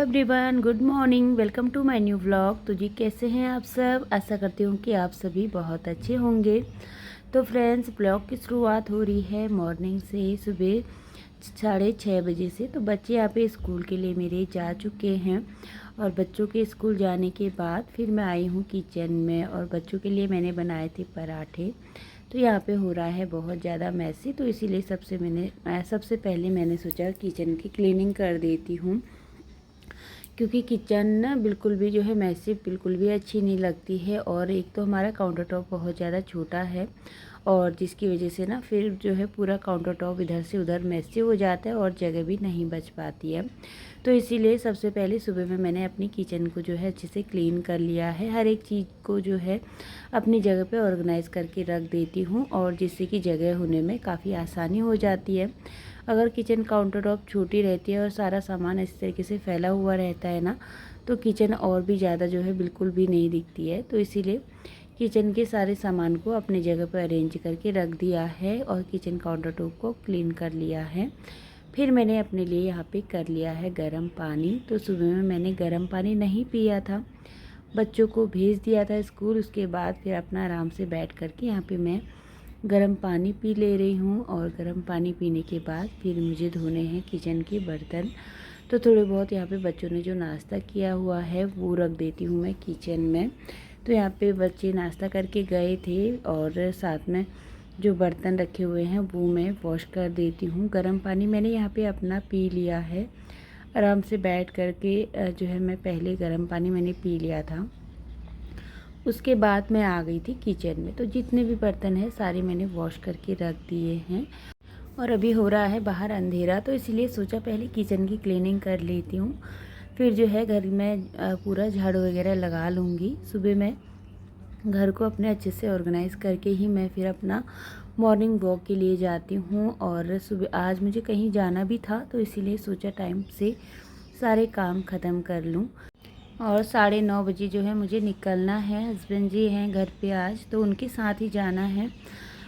Everyone, good morning. Welcome to my new vlog. तो जी कैसे हैं आप सब? आशा करती हूँ कि आप सभी बहुत अच्छे होंगे। तो फ्रेंड्स, ब्लॉग की शुरुआत हो रही है मॉर्निंग से, सुबह 6:30 बजे से। तो बच्चे यहाँ पे स्कूल के लिए मेरे जा चुके हैं और बच्चों के स्कूल जाने के बाद फिर मैं आई हूँ किचन में और बच्चों के लिए मैंने बनाए थे पराठे। तो यहाँ पे हो रहा है बहुत ज़्यादा मैसी, तो इसीलिए सबसे पहले मैंने सोचा किचन की क्लीनिंग कर देती हूँ, क्योंकि किचन ना बिल्कुल भी जो है मैसी बिल्कुल भी अच्छी नहीं लगती है। और एक तो हमारा काउंटर टॉप बहुत ज़्यादा छोटा है और जिसकी वजह से ना फिर जो है पूरा काउंटर टॉप इधर से उधर मैसी हो जाता है और जगह भी नहीं बच पाती है। तो इसीलिए सबसे पहले सुबह में मैंने अपनी किचन को जो है अच्छे से क्लीन कर लिया है। हर एक चीज़ को जो है अपनी जगह पे ऑर्गेनाइज़ करके रख देती हूँ और जिससे कि जगह होने में काफ़ी आसानी हो जाती है। अगर किचन काउंटर टॉप छोटी रहती है और सारा सामान इस तरीके से फैला हुआ रहता है ना, तो किचन और भी ज़्यादा जो है बिल्कुल भी नहीं दिखती है। तो इसीलिए किचन के सारे सामान को अपनी जगह पर अरेंज करके रख दिया है और किचन काउंटर टॉप को क्लीन कर लिया है। फिर मैंने अपने लिए यहाँ पे कर लिया है गर्म पानी। तो सुबह में मैंने गर्म पानी नहीं पिया था, बच्चों को भेज दिया था स्कूल। उसके बाद फिर अपना आराम से बैठ करके यहाँ पे मैं गर्म पानी पी ले रही हूँ। और गर्म पानी पीने के बाद फिर मुझे धोने हैं किचन के बर्तन। तो थोड़े बहुत यहाँ पे बच्चों ने जो नाश्ता किया हुआ है वो रख देती हूँ मैं किचन में। तो यहाँ पे बच्चे नाश्ता करके गए थे और साथ में जो बर्तन रखे हुए हैं वो मैं वॉश कर देती हूँ। गर्म पानी मैंने यहाँ पे अपना पी लिया है, आराम से बैठ करके जो है मैं पहले गर्म पानी मैंने पी लिया था। उसके बाद मैं आ गई थी किचन में। तो जितने भी बर्तन हैं सारे मैंने वॉश करके रख दिए हैं और अभी हो रहा है बाहर अंधेरा, तो इसलिए सोचा पहले किचन की क्लीनिंग कर लेती हूँ, फिर जो है घर में पूरा झाड़ू वगैरह लगा लूँगी। सुबह मैं घर को अपने अच्छे से ऑर्गेनाइज़ करके ही मैं फिर अपना मॉर्निंग वॉक के लिए जाती हूँ। और सुबह आज मुझे कहीं जाना भी था, तो इसीलिए सोचा टाइम से सारे काम ख़त्म कर लूँ। और 9:30 बजे जो है मुझे निकलना है। हस्बैंड जी हैं घर पे आज, तो उनके साथ ही जाना है।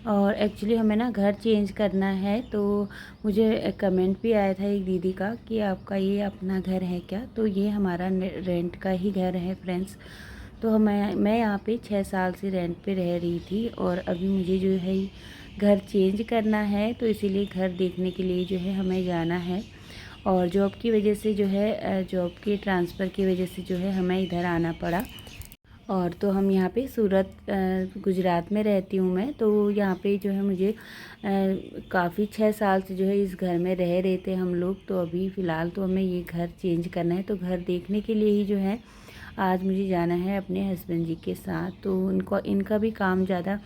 और एक्चुअली हमें ना घर चेंज करना है, तो मुझे कमेंट भी आया था एक दीदी का कि आपका ये अपना घर है क्या? तो ये हमारा रेंट का ही घर है फ्रेंड्स। तो मैं यहाँ पे 6 साल से रेंट पे रह रही थी और अभी मुझे जो है घर चेंज करना है, तो इसीलिए घर देखने के लिए जो है हमें जाना है। और जॉब की वजह से जो है जॉब के ट्रांसफ़र की वजह से जो है हमें इधर आना पड़ा। और तो हम यहाँ पे सूरत गुजरात में रहती हूँ मैं। तो यहाँ पे जो है मुझे काफ़ी 6 साल से जो है इस घर में रह रहे थे हम लोग। तो अभी फ़िलहाल तो हमें ये घर चेंज करना है, तो घर देखने के लिए ही जो है आज मुझे जाना है अपने हस्बैंड जी के साथ। तो इनका भी काम ज़्यादा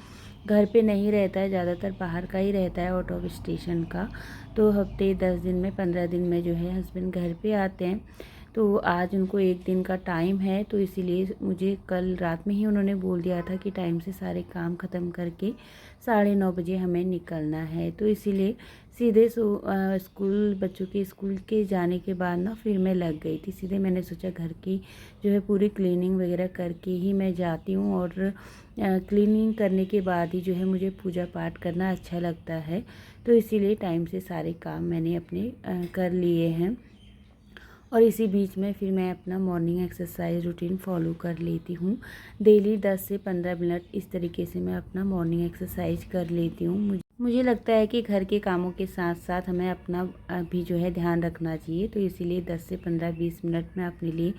घर पे नहीं रहता है, ज़्यादातर बाहर का ही रहता है, आउट ऑफ स्टेशन का। तो हफ्ते 10 दिन में 15 दिन में जो है हस्बैंड घर पे आते हैं। तो आज उनको एक दिन का टाइम है, तो इसीलिए मुझे कल रात में ही उन्होंने बोल दिया था कि टाइम से सारे काम ख़त्म करके 9:30 बजे हमें निकलना है। तो इसीलिए सीधे स्कूल बच्चों के स्कूल के जाने के बाद ना फिर मैं लग गई थी। सीधे मैंने सोचा घर की जो है पूरी क्लीनिंग वगैरह करके ही मैं जाती हूँ। और क्लीनिंग करने के बाद ही जो है मुझे पूजा पाठ करना अच्छा लगता है। तो इसीलिए टाइम से सारे काम मैंने अपने कर लिए हैं। और इसी बीच में फिर मैं अपना मॉर्निंग एक्सरसाइज रूटीन फॉलो कर लेती हूँ। डेली 10 से 15 मिनट इस तरीके से मैं अपना मॉर्निंग एक्सरसाइज कर लेती हूँ। मुझे लगता है कि घर के कामों के साथ साथ हमें अपना भी जो है ध्यान रखना चाहिए। तो इसीलिए 10 से 15-20 मिनट मैं अपने लिए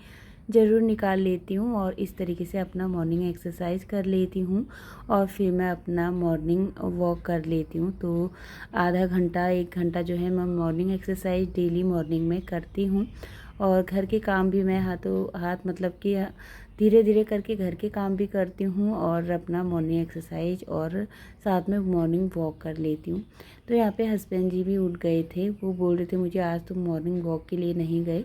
ज़रूर निकाल लेती हूँ और इस तरीके से अपना मॉर्निंग एक्सरसाइज कर लेती हूँ। और फिर मैं अपना मॉर्निंग वॉक कर लेती हूँ। तो आधा घंटा 1 घंटा जो है मैं मॉर्निंग एक्सरसाइज डेली मॉर्निंग में करती हूँ। और घर के काम भी मैं हाथों हाथ मतलब कि धीरे धीरे करके घर के काम भी करती हूँ और अपना मॉर्निंग एक्सरसाइज और साथ में मॉर्निंग वॉक कर लेती हूँ। तो यहाँ पे हस्बैंड जी भी उठ गए थे, वो बोल रहे थे मुझे आज तुम मॉर्निंग वॉक के लिए नहीं गए।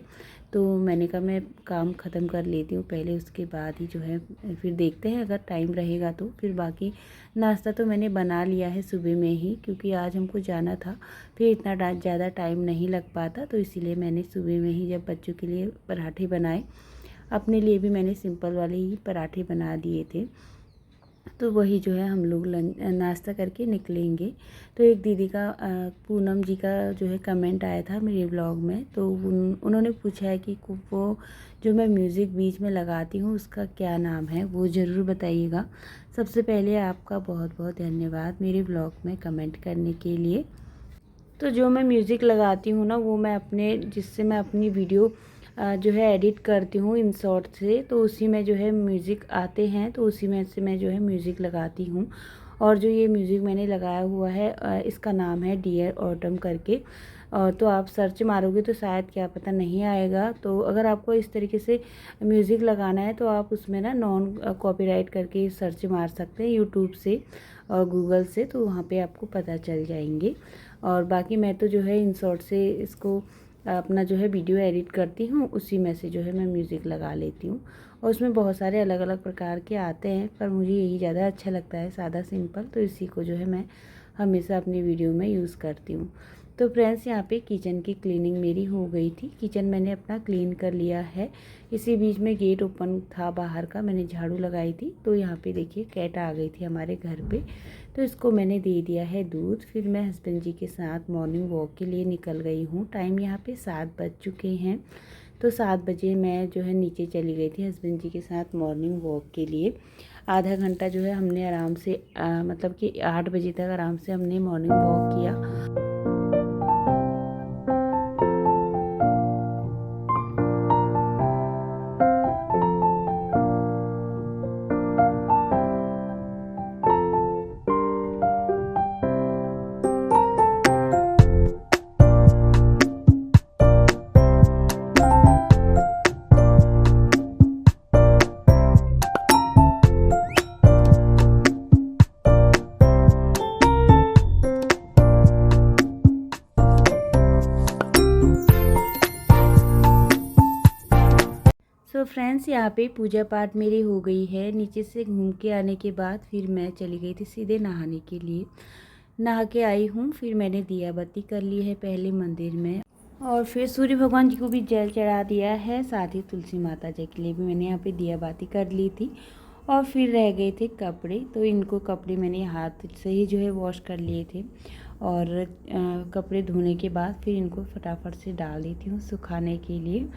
तो मैंने कहा मैं काम ख़त्म कर लेती हूँ पहले, उसके बाद ही जो है फिर देखते हैं, अगर टाइम रहेगा तो फिर बाकी नाश्ता तो मैंने बना लिया है सुबह में ही, क्योंकि आज हमको जाना था, फिर इतना ज़्यादा टाइम नहीं लग पाता। तो इसीलिए मैंने सुबह में ही जब बच्चों के लिए पराठे बनाए, अपने लिए भी मैंने सिंपल वाले ही पराठे बना दिए थे। तो वही जो है हम लोग नाश्ता करके निकलेंगे। तो एक दीदी का पूनम जी का जो है कमेंट आया था मेरे ब्लॉग में, तो उन्होंने पूछा है कि वो जो मैं म्यूज़िक बीच में लगाती हूँ उसका क्या नाम है, वो ज़रूर बताइएगा। सबसे पहले आपका बहुत बहुत धन्यवाद मेरे ब्लॉग में कमेंट करने के लिए। तो जो मैं म्यूज़िक लगाती हूँ ना, वो मैं अपने जिससे मैं अपनी वीडियो जो है एडिट करती हूँ इन शॉर्ट से, तो उसी में जो है म्यूज़िक आते हैं, तो उसी में से मैं जो है म्यूज़िक लगाती हूँ। और जो ये म्यूज़िक मैंने लगाया हुआ है इसका नाम है डियर ऑटम करके। और तो आप सर्च मारोगे तो शायद क्या पता नहीं आएगा। तो अगर आपको इस तरीके से म्यूज़िक लगाना है तो आप उसमें ना नॉन कॉपीराइट करके सर्च मार सकते हैं यूट्यूब से और गूगल से, तो वहाँ पे आपको पता चल जाएंगे। और बाकी मैं तो जो है इन शॉर्ट से इसको अपना जो है वीडियो एडिट करती हूँ, उसी में से जो है मैं म्यूज़िक लगा लेती हूँ। और उसमें बहुत सारे अलग अलग प्रकार के आते हैं, पर मुझे यही ज़्यादा अच्छा लगता है, सादा सिंपल, तो इसी को जो है मैं हमेशा अपनी वीडियो में यूज़ करती हूँ। तो फ्रेंड्स यहाँ पे किचन की क्लीनिंग मेरी हो गई थी, किचन मैंने अपना क्लीन कर लिया है। इसी बीच में गेट ओपन था बाहर का, मैंने झाड़ू लगाई थी, तो यहाँ पे देखिए कैट आ गई थी हमारे घर पे, तो इसको मैंने दे दिया है दूध। फिर मैं हस्बैंड जी के साथ मॉर्निंग वॉक के लिए निकल गई हूँ। टाइम यहाँ पे 7 बज चुके हैं, तो 7 बजे मैं जो है नीचे चली गई थी हस्बैंड जी के साथ मॉर्निंग वॉक के लिए। आधा घंटा जो है हमने आराम से मतलब कि 8 बजे तक आराम से हमने मॉर्निंग वॉक किया। सो फ्रेंड्स यहाँ पे पूजा पाठ मेरी हो गई है। नीचे से घूम के आने के बाद फिर मैं चली गई थी सीधे नहाने के लिए। नहा के आई हूँ, फिर मैंने दिया बत्ती कर ली है पहले मंदिर में, और फिर सूर्य भगवान जी को भी जल चढ़ा दिया है, साथ ही तुलसी माता जी के लिए भी मैंने यहाँ पे दिया बाती कर ली थी। और फिर रह गए थे कपड़े, तो इनको कपड़े मैंने हाथ से ही जो है वॉश कर लिए थे। और कपड़े धोने के बाद फिर इनको फटाफट से डाल देती हूँ सुखाने के लिए।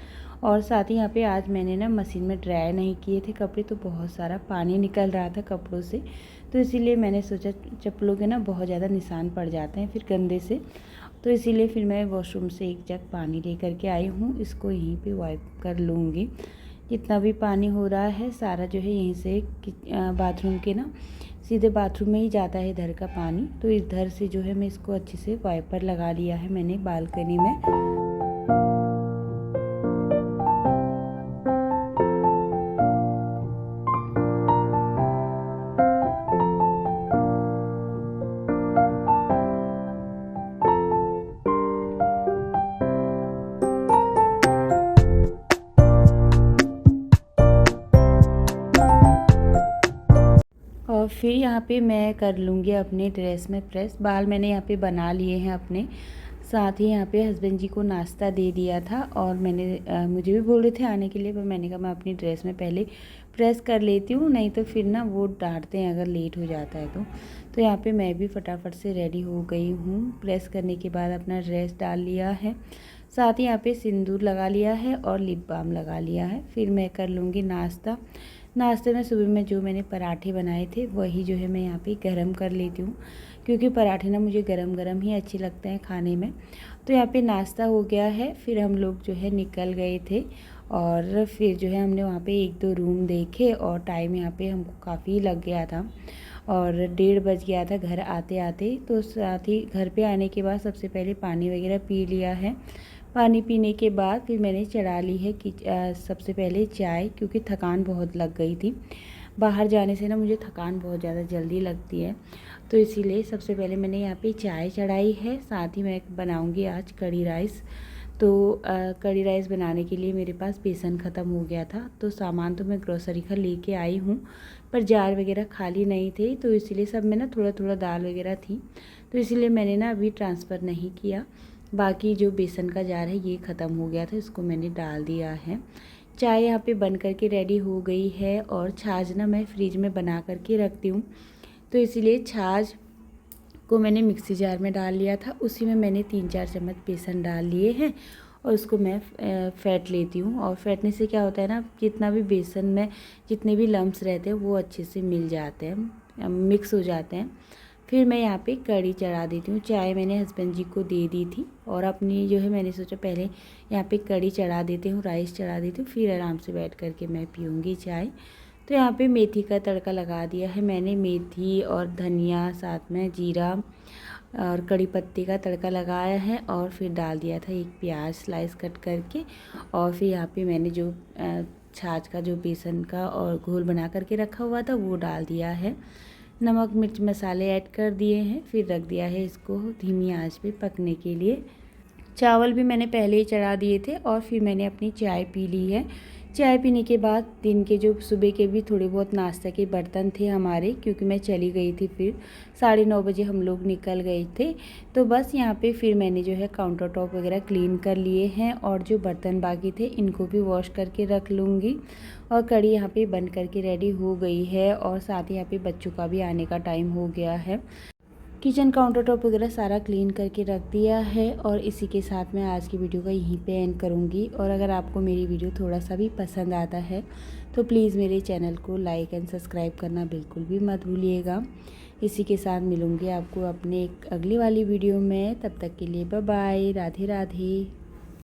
और साथ ही यहाँ पे आज मैंने ना मशीन में ड्राई नहीं किए थे कपड़े, तो बहुत सारा पानी निकल रहा था कपड़ों से, तो इसीलिए मैंने सोचा चप्पलों के ना बहुत ज़्यादा निशान पड़ जाते हैं फिर गंदे से, तो इसीलिए फिर मैं वॉशरूम से एक जग पानी ले करके आई हूँ। इसको यहीं पे वाइप कर लूँगी। जितना भी पानी हो रहा है सारा जो है यहीं से बाथरूम के ना सीधे बाथरूम में ही जाता है इधर का पानी, तो इधर से जो है मैं इसको अच्छे से वाइपर लगा लिया है मैंने बालकनी में। और फिर यहाँ पे मैं कर लूँगी अपने ड्रेस में प्रेस। बाल मैंने यहाँ पे बना लिए हैं अपने, साथ ही यहाँ पे हस्बैंड जी को नाश्ता दे दिया था। और मैंने मुझे भी बोल रहे थे आने के लिए, पर मैंने कहा मैं अपनी ड्रेस में पहले प्रेस कर लेती हूँ, नहीं तो फिर ना वो डांटते हैं अगर लेट हो जाता है तो यहाँ पे मैं भी फटाफट से रेडी हो गई हूँ। प्रेस करने के बाद अपना ड्रेस डाल लिया है, साथ ही यहाँ पे सिंदूर लगा लिया है और लिप बाम लगा लिया है। फिर मैं कर लूँगी नाश्ता। नाश्ते में सुबह में जो मैंने पराठे बनाए थे वही जो है मैं यहाँ पे गरम कर लेती हूँ, क्योंकि पराठे ना मुझे गरम गरम ही अच्छे लगते हैं खाने में। तो यहाँ पे नाश्ता हो गया है, फिर हम लोग जो है निकल गए थे। और फिर जो है हमने वहाँ पे 1-2 रूम देखे, और टाइम यहाँ पे हमको काफ़ी लग गया था और 1:30 बज गया था घर आते आते। तो साथ ही घर पे आने के बाद सबसे पहले पानी वगैरह पी लिया है। पानी पीने के बाद फिर मैंने चढ़ा ली है कि सबसे पहले चाय, क्योंकि थकान बहुत लग गई थी। बाहर जाने से ना मुझे थकान बहुत ज़्यादा जल्दी लगती है, तो इसीलिए सबसे पहले मैंने यहाँ पे चाय चढ़ाई है। साथ ही मैं बनाऊँगी आज कढ़ी राइस। तो कढ़ी राइस बनाने के लिए मेरे पास बेसन ख़त्म हो गया था, तो सामान तो मैं ग्रोसरी का लेके आई हूँ, पर जार वगैरह खाली नहीं थे, तो इसीलिए सब में ना थोड़ा थोड़ा दाल वगैरह थी, तो इसीलिए मैंने ना अभी ट्रांसफ़र नहीं किया। बाकी जो बेसन का जार है ये ख़त्म हो गया था, इसको मैंने डाल दिया है। चाय यहाँ पे बन करके रेडी हो गई है और छाछ ना मैं फ्रिज में बना करके रखती हूँ, तो इसीलिए छाछ को मैंने मिक्सी जार में डाल लिया था। उसी में मैंने 3-4 चम्मच बेसन डाल लिए हैं और उसको मैं फेंट लेती हूँ। और फेंटने से क्या होता है ना, जितना भी बेसन में जितने भी लम्स रहते हैं वो अच्छे से मिल जाते हैं, मिक्स हो जाते हैं। फिर मैं यहाँ पे कढ़ी चढ़ा देती हूँ। चाय मैंने हस्बैंड जी को दे दी थी और अपनी जो है मैंने सोचा पहले यहाँ पे कढ़ी चढ़ा देती हूँ, राइस चढ़ा देती हूँ, फिर आराम से बैठ करके मैं पीऊँगी चाय। तो यहाँ पे मेथी का तड़का लगा दिया है मैंने। मेथी और धनिया, साथ में जीरा और कड़ी पत्ते का तड़का लगाया है और फिर डाल दिया था एक प्याज स्लाइस कट करके। और फिर यहाँ पे मैंने जो छाछ का जो बेसन का और घोल बना करके रखा हुआ था वो डाल दिया है। नमक मिर्च मसाले ऐड कर दिए हैं, फिर रख दिया है इसको धीमी आंच पे पकने के लिए। चावल भी मैंने पहले ही चढ़ा दिए थे और फिर मैंने अपनी चाय पी ली है। चाय पीने के बाद दिन के जो सुबह के भी थोड़े बहुत नाश्ता के बर्तन थे हमारे, क्योंकि मैं चली गई थी, फिर 9:30 बजे हम लोग निकल गए थे। तो बस यहाँ पे फिर मैंने जो है काउंटर टॉप वगैरह क्लीन कर लिए हैं और जो बर्तन बाकी थे इनको भी वॉश करके रख लूँगी। और कढ़ी यहाँ पे बन करके रेडी हो गई है और साथ ही यहाँ पे बच्चों का भी आने का टाइम हो गया है। किचन काउंटर टॉप वगैरह सारा क्लीन करके रख दिया है और इसी के साथ मैं आज की वीडियो का यहीं पे एंड करूँगी। और अगर आपको मेरी वीडियो थोड़ा सा भी पसंद आता है तो प्लीज़ मेरे चैनल को लाइक एंड सब्सक्राइब करना बिल्कुल भी मत भूलिएगा। इसी के साथ मिलूँगी आपको अपने एक अगली वाली वीडियो में। तब तक के लिए बाय बाय, राधे राधे।